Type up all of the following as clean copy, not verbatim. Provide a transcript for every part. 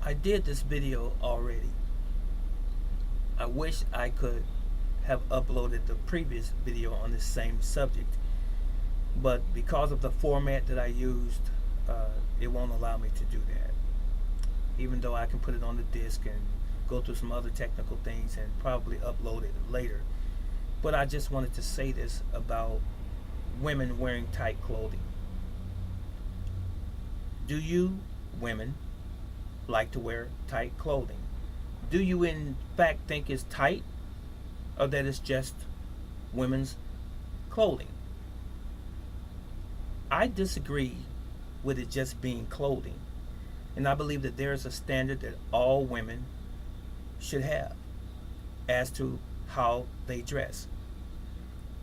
I did this video already. I wish I could have uploaded the previous video on this same subject, but because of the format that I used, it won't allow me to do that. Even though I can put it on the disc and go through some other technical things and probably upload it later. But I just wanted to say this about women wearing tight clothing. Do you, women, like to wear tight clothing? Do you in fact think it's tight, or that it's just women's clothing? I disagree with it just being clothing, and I believe that there is a standard that all women should have as to how they dress.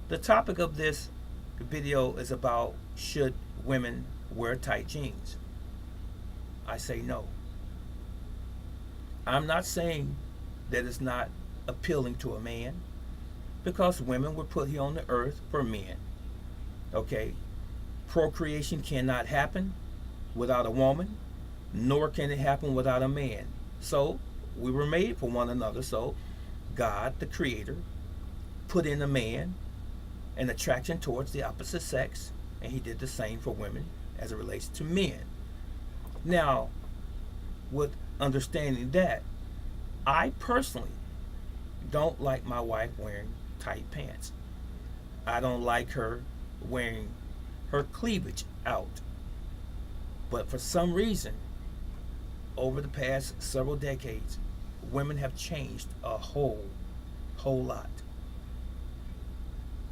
The topic of this video is about, should women wear tight jeans? I say no. I'm not saying that it's not appealing to a man, because women were put here on the earth for men. Okay? Procreation cannot happen without a woman, nor can it happen without a man. So we were made for one another. So God, the Creator, put in a man an attraction towards the opposite sex, and He did the same for women as it relates to men. Now, with understanding that, I personally don't like my wife wearing tight pants. I don't like her wearing her cleavage out. But for some reason, over the past several decades, women have changed a whole lot.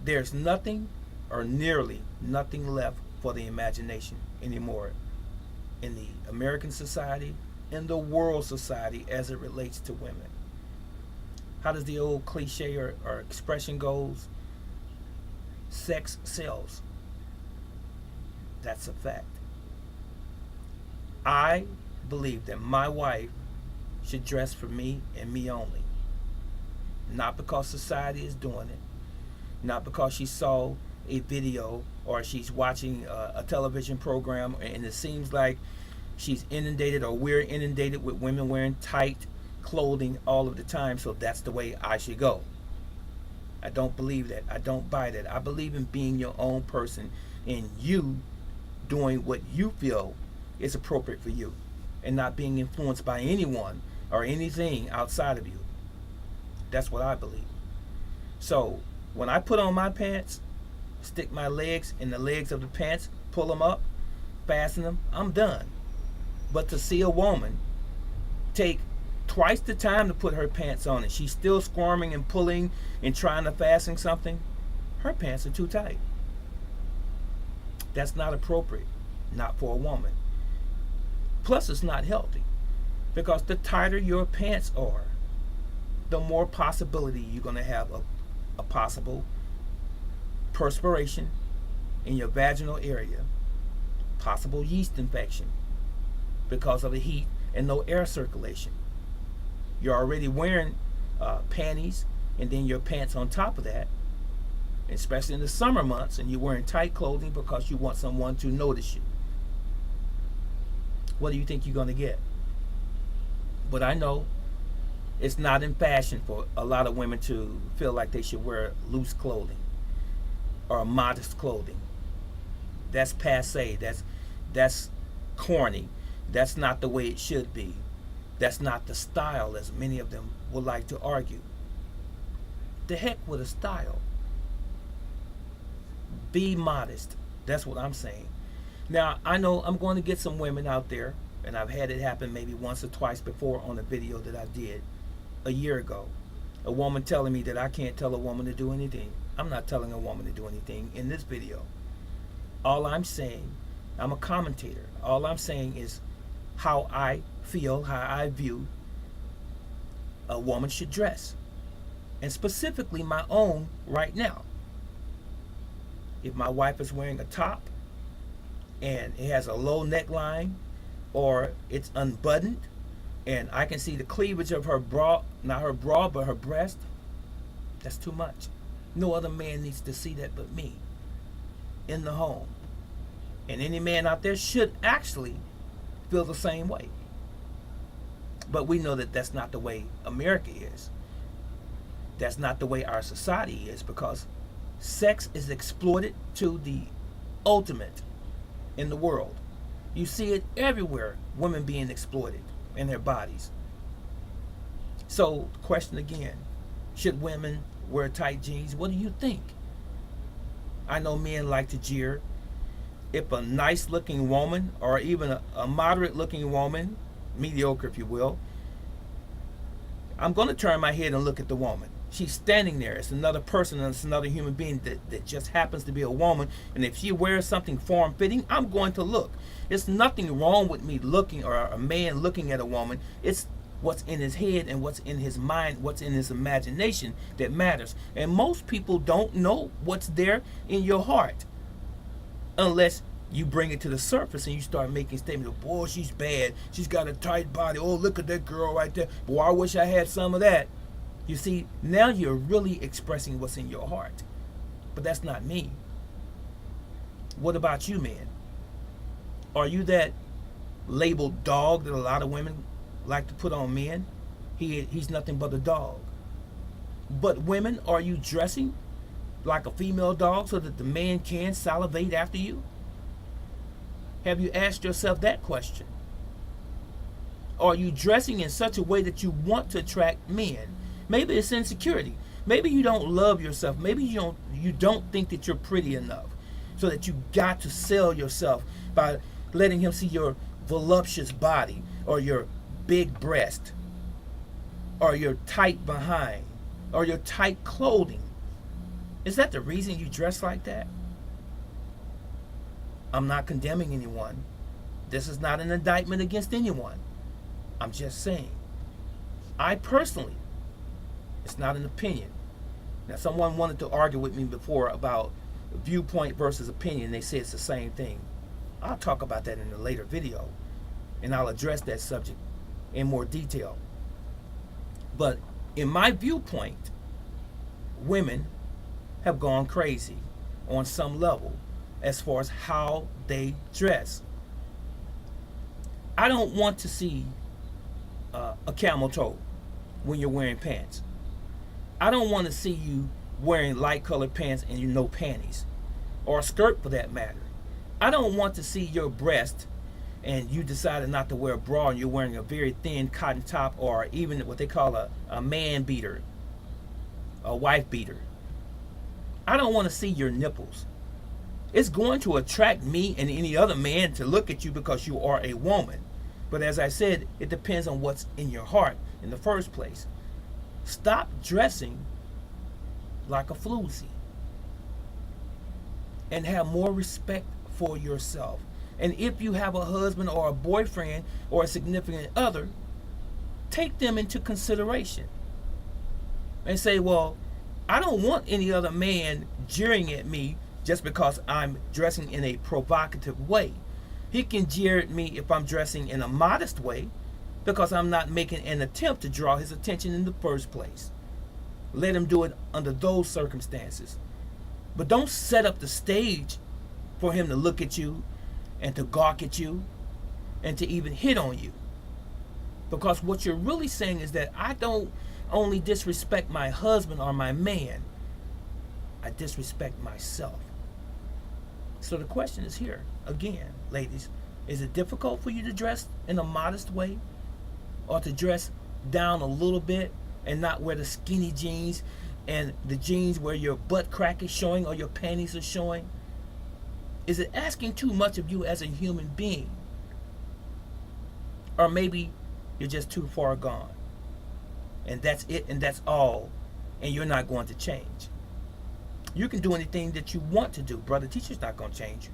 There's nothing, or nearly nothing, left for the imagination anymore in the American society, in the world society, as it relates to women. How does the old cliche or expression goes? Sex sells. That's a fact. I believe that my wife should dress for me and me only. Not because society is doing it, not because she saw a video or she's watching a television program and it seems like she's inundated, or we're inundated with women wearing tight clothing all of the time, so that's the way I should go. I don't believe that. I don't buy that. I believe in being your own person and you doing what you feel is appropriate for you, and not being influenced by anyone or anything outside of you. That's what I believe. So when I put on my pants, stick my legs in the legs of the pants, pull them up, fasten them, I'm done. But to see a woman take twice the time to put her pants on and she's still squirming and pulling and trying to fasten something, her pants are too tight. That's not appropriate, not for a woman. Plus, it's not healthy, because the tighter your pants are, the more possibility you're going to have a possible perspiration in your vaginal area, possible yeast infection because of the heat and no air circulation. You're already wearing panties and then your pants on top of that, especially in the summer months, and you're wearing tight clothing because you want someone to notice you. What do you think you're going to get? But I know it's not in fashion for a lot of women to feel like they should wear loose clothing or modest clothing. That's passe. That's corny. That's not the way it should be. That's not the style, as many of them would like to argue. The heck with a style. Be modest. That's what I'm saying. Now, I know I'm going to get some women out there, and I've had it happen maybe once or twice before on a video that I did a year ago. A woman telling me that I can't tell a woman to do anything. I'm not telling a woman to do anything in this video. All I'm saying, I'm a commentator. All I'm saying is how I feel, how I view a woman should dress. And specifically my own right now. If my wife is wearing a top and it has a low neckline, or it's unbuttoned and I can see the cleavage of her bra, not her bra, but her breast, that's too much. No other man needs to see that but me in the home. And any man out there should actually feel the same way. But we know that that's not the way America is. That's not the way our society is, because sex is exploited to the ultimate in the world. You see it everywhere, women being exploited in their bodies. So, the question again, should women wear tight jeans? What do you think? I know men like to jeer. If a nice looking woman, or even a moderate looking woman, mediocre if you will, I'm going to turn my head and look at the woman. She's standing there. It's another person, and it's another human being that just happens to be a woman. And if she wears something form-fitting, I'm going to look. There's nothing wrong with me looking, or a man looking at a woman. It's what's in his head and what's in his mind, what's in his imagination that matters. And most people don't know what's there in your heart unless you bring it to the surface and you start making statements. Boy, she's bad. She's got a tight body. Oh, look at that girl right there. Boy, I wish I had some of that. You see, now you're really expressing what's in your heart. But that's not me. What about you, man? Are you that labeled dog that a lot of women like to put on men? He's nothing but a dog. But women, are you dressing like a female dog so that the man can salivate after you? Have you asked yourself that question? Are you dressing in such a way that you want to attract men? Maybe it's insecurity. Maybe you don't love yourself. Maybe you don't think that you're pretty enough, so that you got to sell yourself by letting him see your voluptuous body, or your big breast, or your tight behind, or your tight clothing. Is that the reason you dress like that? I'm not condemning anyone. This is not an indictment against anyone. I'm just saying, I personally, it's not an opinion. Now, someone wanted to argue with me before about viewpoint versus opinion. They say it's the same thing. I'll talk about that in a later video, and I'll address that subject in more detail. But in my viewpoint, women have gone crazy on some level as far as how they dress. I don't want to see a camel toe when you're wearing pants. I don't want to see you wearing light colored pants and no panties, or a skirt for that matter. I don't want to see your breast and you decided not to wear a bra and you're wearing a very thin cotton top, or even what they call a man beater, a wife beater. I don't want to see your nipples. It's going to attract me and any other man to look at you because you are a woman. But as I said, it depends on what's in your heart in the first place. Stop dressing like a floozy and have more respect for yourself. And if you have a husband or a boyfriend or a significant other, take them into consideration and say, well, I don't want any other man jeering at me just because I'm dressing in a provocative way. He can jeer at me if I'm dressing in a modest way, because I'm not making an attempt to draw his attention in the first place. Let him do it under those circumstances. But don't set up the stage for him to look at you and to gawk at you and to even hit on you. Because what you're really saying is that I don't only disrespect my husband or my man, I disrespect myself. So the question is here, again, ladies, is it difficult for you to dress in a modest way, or to dress down a little bit and not wear the skinny jeans and the jeans where your butt crack is showing or your panties are showing? Is it asking too much of you as a human being? Or maybe you're just too far gone, and that's it and that's all, and you're not going to change. You can do anything that you want to do. Brother Teacher's not going to change you.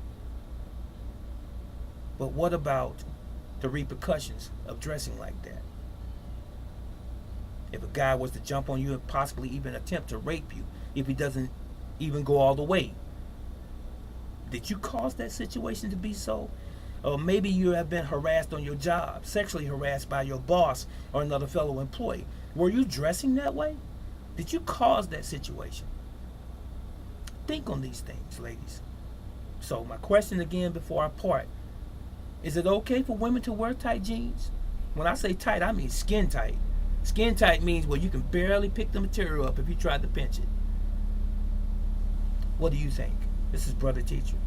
But what about the repercussions of dressing like that? If a guy was to jump on you and possibly even attempt to rape you, if he doesn't even go all the way, did you cause that situation to be so? Or maybe you have been harassed on your job, sexually harassed by your boss or another fellow employee. Were you dressing that way? Did you cause that situation? Think on these things, ladies. So my question again before I part, is it okay for women to wear tight jeans? When I say tight, I mean skin tight. Skin tight means where you can barely pick the material up if you tried to pinch it. What do you think? This is Brother Teacher.